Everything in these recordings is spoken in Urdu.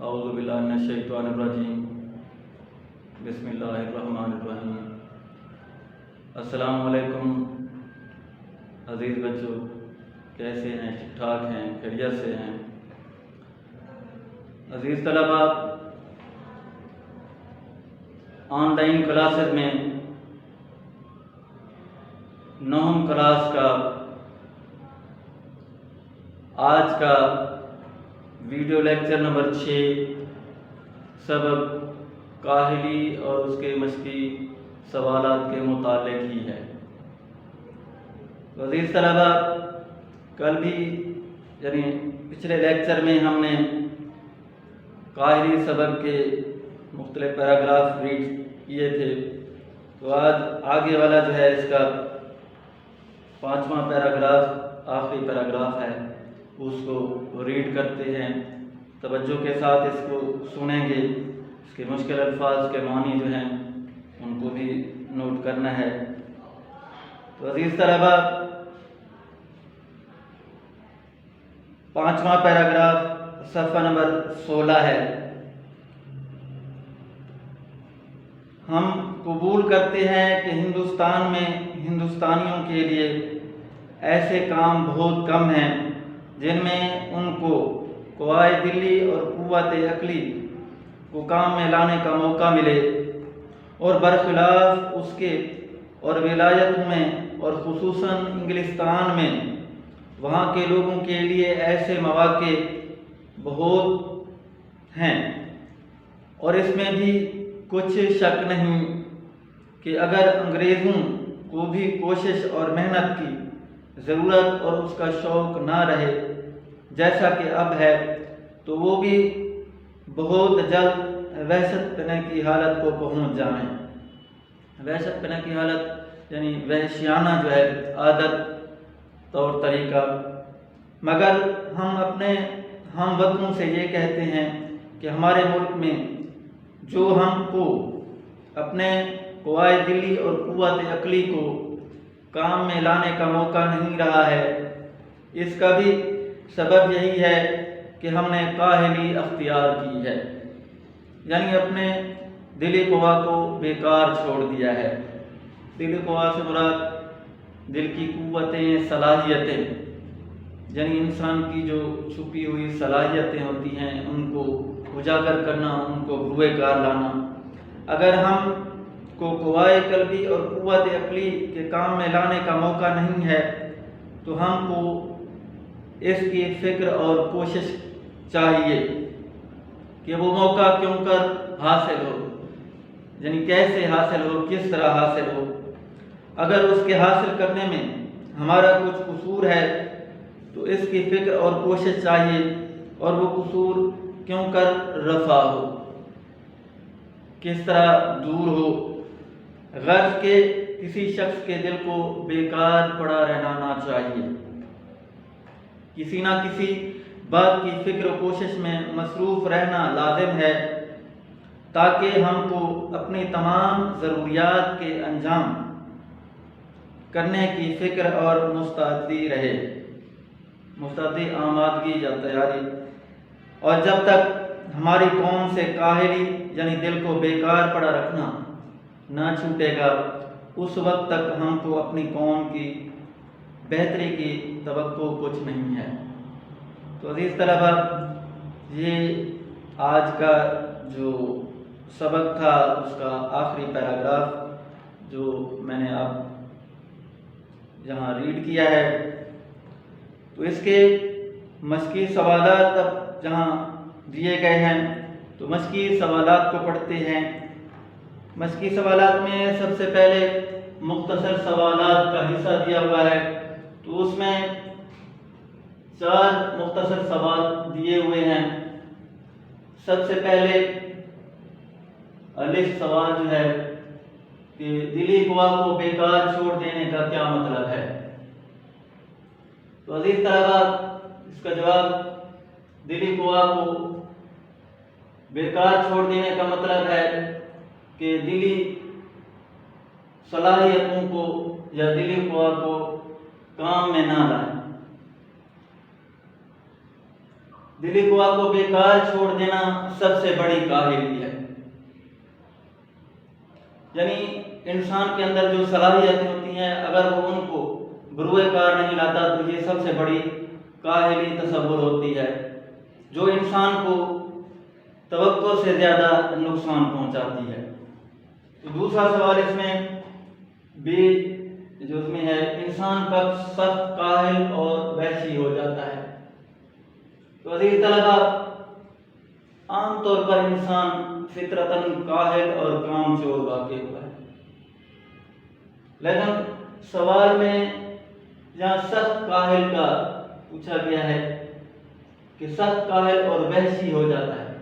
اعوذ باللہ من الشیطان الرجیم بسم اللہ الرحمن الرحیم۔ السلام علیکم عزیز بچوں، کیسے ہیں؟ ٹھیک ٹھاک ہیں؟ خیریت سے ہیں؟ عزیز طلباء، آن لائن کلاسز میں 9 کلاس کا آج کا ویڈیو لیکچر نمبر 6 سبب کاہلی اور اس کے مشقی سوالات کے متعلق ہی ہے۔ عزیز طلباء، کل بھی پچھلے لیکچر میں ہم نے کاہلی سبب کے مختلف پیراگراف ریڈ کیے تھے، تو آج آگے والا جو ہے اس کا 5واں پیراگراف آخری پیراگراف ہے، اس کو ریڈ کرتے ہیں، توجہ کے ساتھ اس کو سنیں گے، اس کے مشکل الفاظ کے معنی جو ہیں ان کو بھی نوٹ کرنا ہے۔ تو عزیز طلباء، 5واں پیراگراف صفحہ نمبر 16 ہے۔ ہم قبول کرتے ہیں کہ ہندوستان میں ہندوستانیوں کے لیے ایسے کام بہت کم ہیں جن میں ان کو قوائے دلی اور قوت عقلی کو کام میں لانے کا موقع ملے، اور برخلاف اس کے اور ولایتوں میں اور خصوصاً انگلستان میں وہاں کے لوگوں کے لیے ایسے مواقع بہت ہیں، اور اس میں بھی کچھ شک نہیں کہ اگر انگریزوں کو بھی کوشش اور محنت کی ضرورت اور اس کا شوق نہ رہے جیسا کہ اب ہے، تو وہ بھی بہت جلد وحشت پنے کی حالت کو پہنچ جائیں۔ وحشت پنے کی حالت یعنی وحشیانہ جو ہے عادت طور طریقہ۔ مگر ہم اپنے ہم وطنوں سے یہ کہتے ہیں کہ ہمارے ملک میں جو ہم کو اپنے قوائے دلی اور قوت عقلی کو کام میں لانے کا موقع نہیں رہا ہے، اس کا بھی سبب یہی ہے کہ ہم نے کاہلی اختیار کی ہے، یعنی اپنے دلی قوا کو بیکار چھوڑ دیا ہے۔ دلی قوا سے مراد دل کی قوتیں، صلاحیتیں، یعنی انسان کی جو چھپی ہوئی صلاحیتیں ہوتی ہیں ان کو اجاگر کرنا، ان کو بروئے کار لانا۔ اگر ہم کو قوائے قلبی اور قوت عقلی کے کام میں لانے کا موقع نہیں ہے تو ہم کو اس کی فکر اور کوشش چاہیے کہ وہ موقع کیوں کر حاصل ہو، یعنی کیسے حاصل ہو، کس طرح حاصل ہو۔ اگر اس کے حاصل کرنے میں ہمارا کچھ قصور ہے تو اس کی فکر اور کوشش چاہیے، اور وہ قصور کیوں کر رفع ہو، کس طرح دور ہو۔ غرض کہ کسی شخص کے دل کو بیکار پڑا رہنا نہ چاہیے، کسی نہ کسی بات کی فکر و کوشش میں مصروف رہنا لازم ہے تاکہ ہم کو اپنی تمام ضروریات کے انجام کرنے کی فکر اور مستعدی رہے، مستعدی آمادگی یا تیاری۔ اور جب تک ہماری قوم سے کاہلی یعنی دل کو بیکار پڑا رکھنا نہ چھوٹے گا، اس وقت تک ہم کو اپنی قوم کی بہتری کی توقع کچھ نہیں ہے۔ تو عزیز طلباء، یہ آج کا جو سبق تھا اس کا آخری پیراگراف جو میں نے اب یہاں ریڈ کیا ہے، تو اس کے مشقی سوالات اب جہاں دیے گئے ہیں تو مشقی سوالات کو پڑھتے ہیں۔ مشقی سوالات میں سب سے پہلے مختصر سوالات کا حصہ دیا ہوا ہے، تو اس میں 4 مختصر سوال دیے ہوئے ہیں۔ سب سے پہلے الف سوال جو ہے کہ دلی قوا کو بیکار چھوڑ دینے کا کیا مطلب ہے؟ تو عزیز طلباء، اس کا جواب دلی قوا کو بیکار چھوڑ دینے کا مطلب ہے کہ دلی صلاحیتوں کو یا دلی قوا کو کام میں نہ لائیں۔ دلی قوا کو بیکار چھوڑ دینا سب سے بڑی کاہلی ہے۔ یعنی انسان کے اندر جو صلاحیتیں ہوتی ہیں اگر وہ ان کو بروئے کار نہیں لاتا تو یہ سب سے بڑی کاہلی تصور ہوتی ہے، جو انسان کو توقع سے زیادہ نقصان پہنچاتی ہے۔ تو دوسرا سوال اس میں بھی جو اس میں ہے، انسان کب سخت کاہل اور وحشی ہو جاتا ہے؟ تو عزیز طلبہ، عام طور پر انسان فطرتاً کاہل اور کام چور واقع ہوا ہے، لیکن سوال میں جہاں سخت کاہل کا پوچھا گیا ہے کہ سخت کاہل اور وحشی ہو جاتا ہے،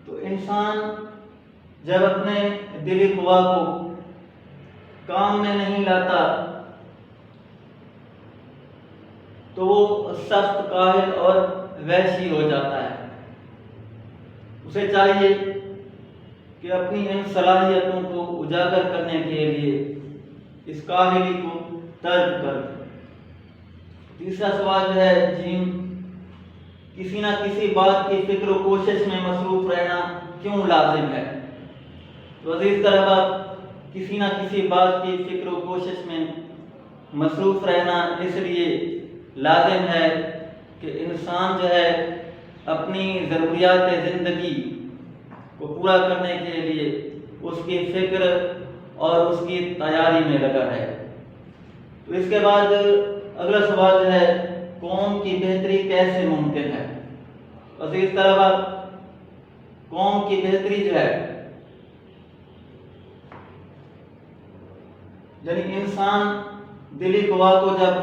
تو انسان جب اپنے دلی قوا کو کام میں نہیں لاتا تو وہ سخت کاہل اور وحشی ہو جاتا ہے۔ اسے چاہیے کہ اپنی ان صلاحیتوں کو اجاگر کرنے کے لیے اس کاہلی کو ترک کر دے۔ تیسرا سوال جو ہے، جیم کسی نہ کسی بات کی فکر و کوشش میں مصروف رہنا کیوں لازم ہے؟ تو عزیز طلبہ، کسی نہ کسی بات کی فکر و کوشش میں مصروف رہنا اس لیے لازم ہے کہ انسان جو ہے اپنی ضروریات زندگی کو پورا کرنے کے لیے اس کی فکر اور اس کی تیاری میں لگا ہے۔ تو اس کے بعد اگلا سوال جو ہے، قوم کی بہتری کیسے ممکن ہے؟ عزیز طلبہ، قوم کی بہتری جو ہے یعنی انسان دلی قوا کو جب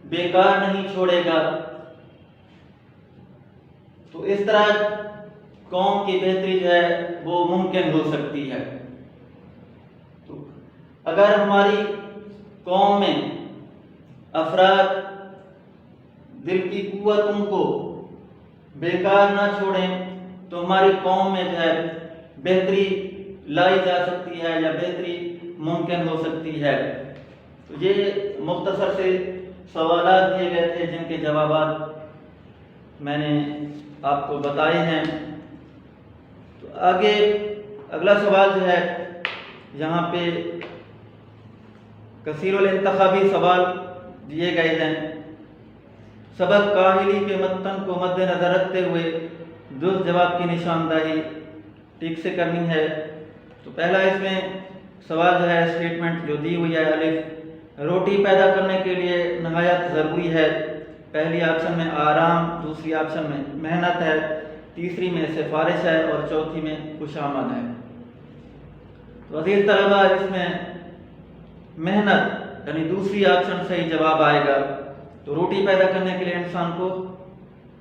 بیکار نہیں چھوڑے گا تو اس طرح قوم کی بہتری جو ہے وہ ممکن ہو سکتی ہے۔ تو اگر ہماری قوم میں افراد دل کی قوتوں کو بیکار نہ چھوڑیں تو ہماری قوم میں جو ہے بہتری لائی جا سکتی ہے یا بہتری ممکن ہو سکتی ہے۔ تو یہ مختصر سے سوالات دیے گئے تھے جن کے جوابات میں نے آپ کو بتائے ہیں۔ تو آگے اگلا سوال جو ہے، یہاں پہ کثیر الانتخابی سوال دیے گئے ہیں۔ سبق کاہلی کے متن کو مد نظر رکھتے ہوئے درست جواب کی نشاندہی ٹھیک سے کرنی ہے۔ تو پہلا اس میں سوال جو ہے، اسٹیٹمنٹ جو دی ہوئی ہے، الف، روٹی پیدا کرنے کے لیے نہایت ضروری ہے۔ پہلی آپشن میں آرام، دوسری آپشن میں محنت ہے، تیسری میں سفارش ہے اور چوتھی میں خوشامد ہے۔ تو عزیز طلبہ، اس میں محنت یعنی دوسری آپشن صحیح جواب آئے گا۔ تو روٹی پیدا کرنے کے لیے انسان کو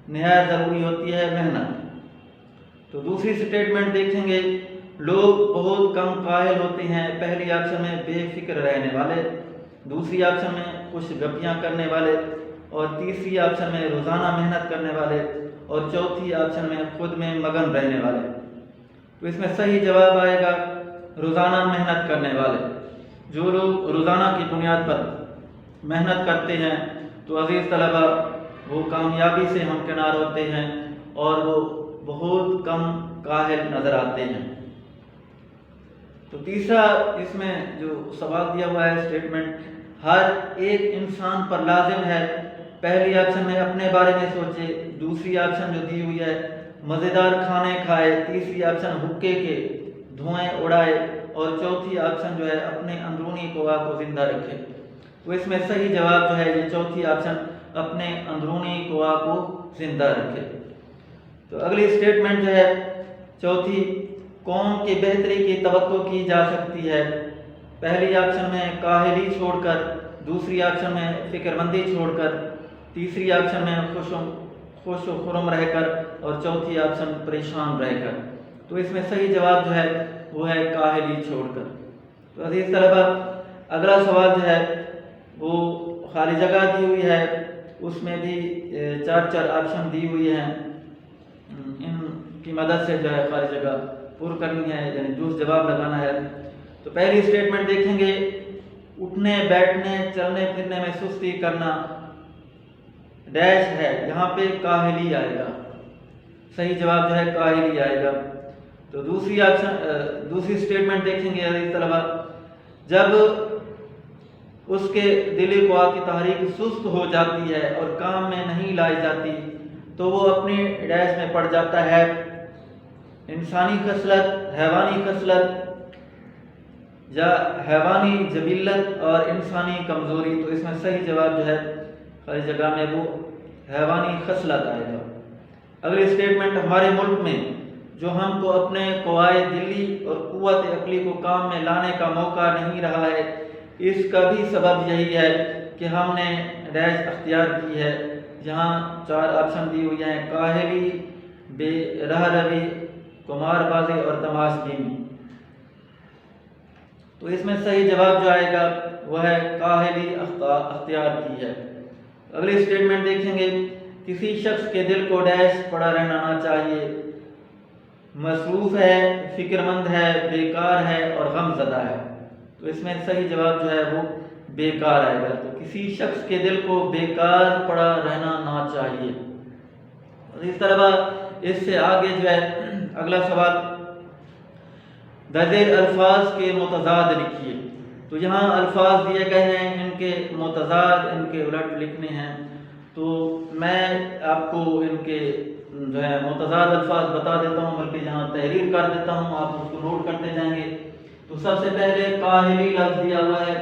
نہایت ضروری ہوتی ہے محنت۔ تو دوسری سٹیٹمنٹ دیکھیں گے، لوگ بہت کم قائل ہوتے ہیں۔ پہلی آپشن میں بے فکر رہنے والے، دوسری آپشن میں خوش گپیاں کرنے والے اور تیسری آپشن میں روزانہ محنت کرنے والے اور چوتھی آپشن میں خود میں مگن رہنے والے۔ تو اس میں صحیح جواب آئے گا روزانہ محنت کرنے والے۔ جو لوگ روزانہ کی بنیاد پر محنت کرتے ہیں تو عزیز طلبہ وہ کامیابی سے ہمکنار ہوتے ہیں اور وہ بہت کم کاہل نظر آتے ہیں۔ تو تیسرا اس میں جو سوال دیا ہوا ہے، اسٹیٹمنٹ، ہر ایک انسان پر لازم ہے پہلی آپشن میں اپنے بارے میں سوچے، دوسری آپشن جو دی ہوئی ہے مزیدار کھانے کھائے، تیسری آپشن حقے کے دھوئیں اڑائے اور چوتھی آپشن جو ہے اپنے اندرونی قوا کو زندہ رکھے۔ تو اس میں صحیح جواب جو ہے یہ چوتھی آپشن، اپنے اندرونی قوا کو زندہ رکھے۔ تو اگلی اسٹیٹمنٹ جو ہے چوتھی، قوم کی بہتری کی توقع کی جا سکتی ہے۔ پہلی آپشن میں کاہلی چھوڑ کر، دوسری آپشن میں فکر مندی چھوڑ کر، تیسری آپشن میں خوش و خرم رہ کر اور چوتھی آپشن پریشان رہ کر۔ تو اس میں صحیح جواب جو ہے وہ ہے کاہلی چھوڑ کر۔ تو عزیز طلبہ، اگلا سوال جو ہے وہ خالی جگہ دی ہوئی ہے، اس میں بھی چار آپشن دی ہوئی ہیں، ان کی مدد سے جو ہے خالی جگہ پر کرنی ہے یعنی درست جواب لگانا ہے۔ تو پہلی اسٹیٹمنٹ دیکھیں گے، اٹھنے بیٹھنے چلنے پھرنے میں سستی کرنا ڈیش ہے، یہاں پہ کاہلی آئے گا۔ صحیح جواب جو ہے کاہلی آئے گا۔ تو دوسری اسٹیٹمنٹ دیکھیں گے عزیز طلبہ، جب اس کے دل و قوا کی تحریک سست ہو جاتی ہے اور کام میں نہیں لائی جاتی تو وہ اپنی ڈیش میں پڑ جاتا ہے انسانی خصلت، حیوانی خصلت یا حیوانی جبلت اور انسانی کمزوری۔ تو اس میں صحیح جواب جو ہے خالی جگہ میں وہ حیوانی خصلت آئے گا۔ اگلی اسٹیٹمنٹ، ہمارے ملک میں جو ہم کو اپنے قوائے دلی اور قوت عقلی کو کام میں لانے کا موقع نہیں رہا ہے، اس کا بھی سبب یہی ہے کہ ہم نے ڈیش اختیار کی ہے، جہاں 4 آپشن دی ہوئی ہیں: کاہلی، بے رہ روی، قمار بازی اور تماش بینی۔ تو اس میں صحیح جواب جو آئے گا وہ ہے کاہلی اختیار کی ہے۔ اگلی اسٹیٹمنٹ دیکھیں گے، کسی شخص کے دل کو ڈیش پڑا رہنا نہ چاہیے، مصروف ہے، فکر مند ہے، بیکار ہے اور غم زدہ ہے۔ تو اس میں صحیح جواب جو ہے وہ بیکار آئے گا۔ تو کسی شخص کے دل کو بیکار پڑا رہنا نہ چاہیے۔ اس طرح اس سے آگے جو ہے اگلا سوال، درج الفاظ کے متضاد لکھیے۔ تو یہاں الفاظ دیے گئے ہیں، ان کے متضاد، ان کے الٹ لکھنے ہیں۔ تو میں آپ کو ان کے جو ہے متضاد الفاظ بتا دیتا ہوں، بلکہ یہاں تحریر کر دیتا ہوں، آپ اس کو نوٹ کرتے جائیں گے۔ تو سب سے پہلے کاہلی لفظ دیا ہوا ہے،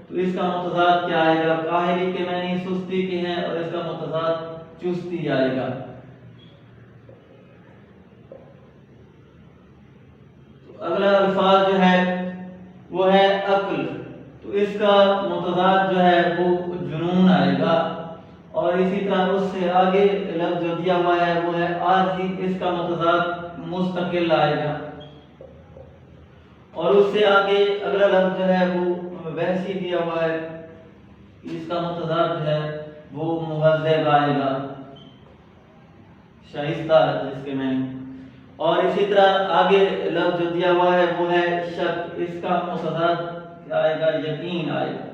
تو اس کا متضاد کیا آئے گا؟ کاہلی کے معنی سستی کے ہیں اور اس کا متضاد چستی آئے گا۔ اگلا الفاظ جو ہے وہ ہے عقل، تو اس کا متضاد جو ہے وہ جنون آئے گا۔ اور اسی طرح اس سے آگے لفظ جو دیا ہوا ہے وہ ہے عارضی، اس کا متضاد مستقل آئے گا۔ اور اس سے آگے اگلا لفظ جو ہے وہ وحشی دیا ہوا ہے، اس کا متضاد جو ہے وہ مہذب آئے گا، شائستہ جس کے میں۔ اور اسی طرح آگے لفظ جو دیا ہوا ہے وہ ہے شک، اس کا متضاد کیا آئے گا؟ یقین آئے گا،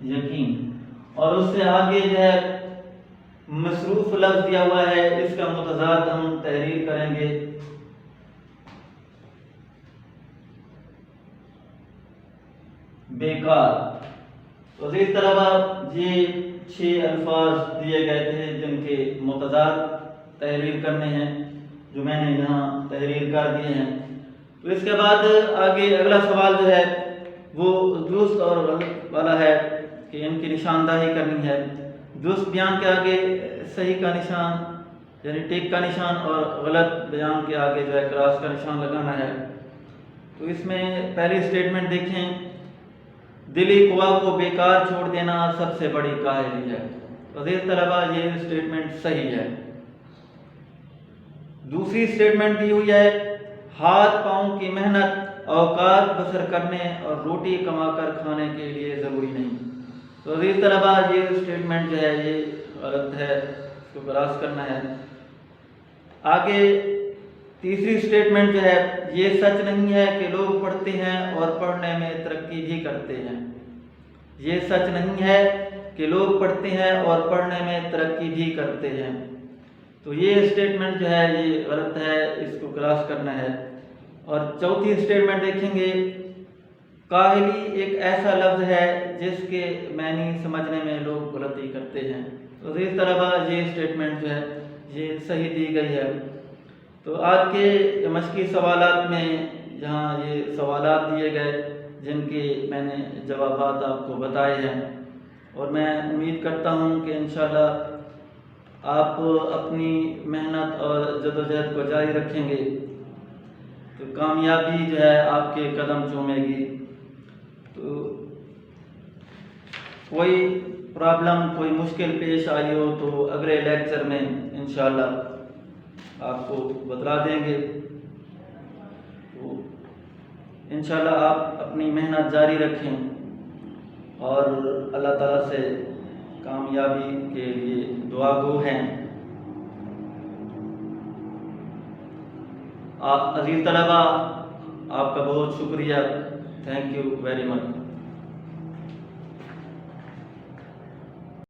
یقین۔ اور اس سے آگے جو ہے مصروف لفظ دیا ہوا ہے، اس کا متضاد ہم تحریر کریں گے بیکار۔ تو اس طرح یہ 6 الفاظ دیے گئے تھے جن کے متضاد تحریر کرنے ہیں، جو میں نے یہاں تحریر کر دیے ہیں۔ تو اس کے بعد آگے اگلا سوال جو ہے وہ درست اور غلط والا ہے کہ ان کی نشاندہی کرنی ہے۔ درست بیان کے آگے صحیح کا نشان یعنی ٹک کا نشان، اور غلط بیان کے آگے جو ہے کراس کا نشان لگانا ہے۔ تو اس میں پہلی اسٹیٹمنٹ دیکھیں، دلی قوا کو بیکار چھوڑ دینا سب سے بڑی کاہلی ہے۔ عزیز طلبہ یہ اسٹیٹمنٹ صحیح ہے۔ دوسری اسٹیٹمنٹ دی ہوئی ہے، ہاتھ پاؤں کی محنت اوقات بسر کرنے اور روٹی کما کر کھانے کے لیے ضروری نہیں۔ تو عزیز طلبہ یہ اسٹیٹمنٹ جو ہے یہ غلط ہے، اس کو کراس کرنا ہے۔ آگے تیسری اسٹیٹمنٹ جو ہے، یہ سچ نہیں ہے کہ لوگ پڑھتے ہیں اور پڑھنے میں ترقی بھی کرتے ہیں۔ یہ سچ نہیں ہے کہ لوگ پڑھتے ہیں اور پڑھنے میں ترقی بھی کرتے ہیں۔ تو یہ اسٹیٹمنٹ جو ہے یہ غلط ہے، اس کو کراس کرنا ہے۔ اور چوتھی اسٹیٹمنٹ دیکھیں گے، کاہلی ایک ایسا لفظ ہے جس کے معنی سمجھنے میں لوگ غلطی کرتے ہیں۔ تو اس طرح یہ اسٹیٹمنٹ جو ہے یہ صحیح دی گئی ہے۔ تو آج کے مشقی سوالات میں جہاں یہ سوالات دیے گئے جن کے میں نے جوابات آپ کو بتائے ہیں، اور میں امید کرتا ہوں کہ انشاءاللہ آپ اپنی محنت اور جدوجہد کو جاری رکھیں گے تو کامیابی جو ہے آپ کے قدم چومے گی۔ تو کوئی پرابلم، کوئی مشکل پیش آئی ہو تو اگلے لیکچر میں انشاءاللہ آپ کو بتلا دیں گے۔ تو انشاءاللہ آپ اپنی محنت جاری رکھیں اور اللہ تعالیٰ سے کامیابی کے لیے دعا گو ہیں۔ عزیز طلبہ آپ کا بہت شکریہ، تھینک یو ویری مچ۔